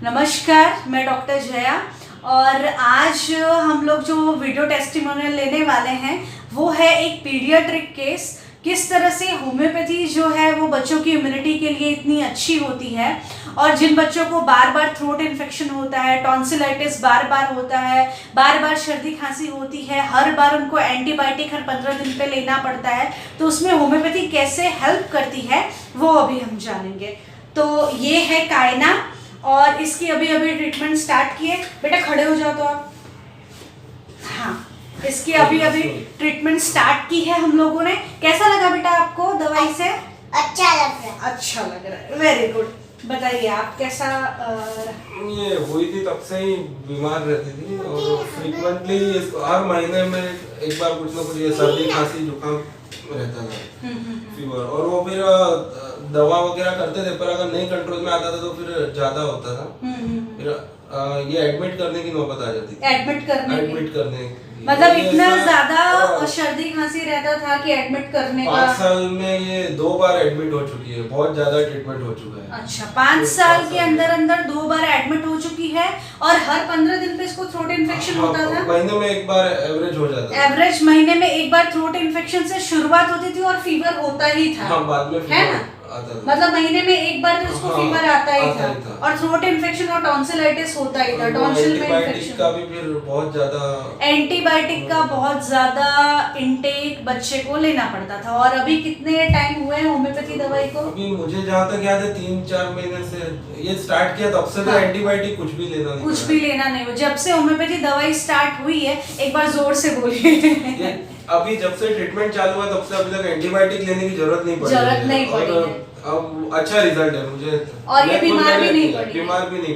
नमस्कार, मैं डॉक्टर जया और आज हम लोग जो वीडियो टेस्टिमोनियल लेने वाले हैं वो है एक पीडियाट्रिक केस। किस तरह से होम्योपैथी जो है वो बच्चों की इम्यूनिटी के लिए इतनी अच्छी होती है और जिन बच्चों को बार बार थ्रोट इन्फेक्शन होता है, टॉन्सिलाइटिस बार बार होता है, बार बार सर्दी खांसी होती है, हर बार उनको एंटीबायोटिक हर 15 दिन पे लेना पड़ता है, तो उसमें होम्योपैथी कैसे हेल्प करती है वो अभी हम जानेंगे। तो ये है कायना और इसकी अभी अभी ट्रीटमेंट स्टार्ट किए। बेटा खड़े हो जाओ तो आप। हाँ, इसकी अभी अभी ट्रीटमेंट स्टार्ट की है हम लोगों ने। कैसा लगा बेटा आपको दवाई से? अच्छा लग रहा है। अच्छा लग रहा है, वेरी गुड। बताइए आप कैसा? ये हुई थी तब से ही बीमार रहती थी और फ्रीक्वेंटली हर महीने में एक बार कुछ ना कुछ ये सर्दी खांसी जुकाम रहता था, फीवर। और वो फिर दवा वगैरह करते थे पर अगर नहीं कंट्रोल में आता था तो फिर ज्यादा होता था। फिर ये एडमिट करने की नौबत आ जाती थी। एडमिट करने मतलब इतना ज्यादा सर्दी खांसी रहता था कि एडमिट करने का। 5 साल में ये 2 बार एडमिट हो चुकी है, बहुत ज्यादा ट्रीटमेंट हो चुका है। अच्छा, 5 साल के अंदर अंदर 2 बार एडमिट हो चुकी है और हर 15 दिन पे इसको थ्रोट इन्फेक्शन होता था। महीने में एक बार एवरेज हो जाता है। एवरेज महीने में एक बार थ्रोट इन्फेक्शन से शुरुआत होती थी और फीवर होता ही था। हाँ, बाद में है ना? मतलब महीने में एक बार तो इसको फीवर आता ही था और थ्रोट इन्फेक्शन और टॉन्सिलाइटिस होता ही था। टॉन्सिल में इन्फेक्शन का भी फिर बहुत ज्यादा एंटीबायोटिक का बहुत ज्यादा इंटेक बच्चे को लेना पड़ता था। और अभी कितने टाइम हुए हैं होम्योपैथी दवाई को? अभी मुझे जहाँ तक याद है 3-4 महीने से ये स्टार्ट किया, तब से तो एंटीबायोटिक कुछ भी लेना नहीं हो। जब से होम्योपैथी दवाई स्टार्ट हुई है, एक बार जोर से बोलिए। अभी जब से ट्रीटमेंट चालू है तब से अभी तक एंटीबायोटिक लेने की जरूरत नहीं पड़ी है। अब अच्छा रिजल्ट है मुझे। और ये बीमार भी नहीं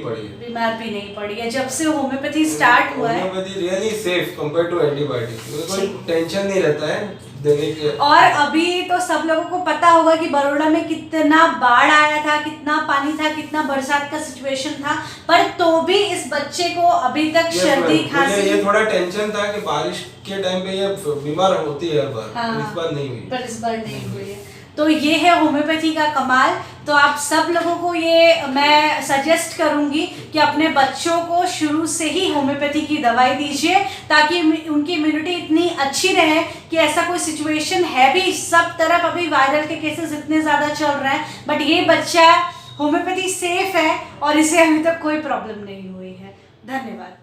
पड़ी है जब से होम्योपैथी स्टार्ट हुआ है। Homeopathy really safe compare to antibiotic. कोई टेंशन नहीं रहता है देने के। और अभी तो सब लोगों को पता होगा कि बड़ौदा में कितना बाढ़ आया था, कितना पानी था, कितना बरसात का सिचुएशन था, पर तो भी इस बच्चे को अभी तक सर्दी खांसी। ये थोड़ा टेंशन था कि बारिश के टाइम पे ये बीमार होती है हर बार। हाँ, इस बार नहीं हुई। पर इस बार नहीं हुई है। तो ये है होम्योपैथी का कमाल। तो आप सब लोगों को ये मैं सजेस्ट करूंगी कि अपने बच्चों को शुरू से ही होम्योपैथी की दवाई दीजिए ताकि उनकी इम्यूनिटी इतनी अच्छी रहे कि ऐसा कोई सिचुएशन है भी सब तरफ अभी वायरल के केसेस इतने ज़्यादा चल रहे हैं, बट ये बच्चा होम्योपैथी सेफ है और इसे अभी तक कोई प्रॉब्लम नहीं हुई है। धन्यवाद।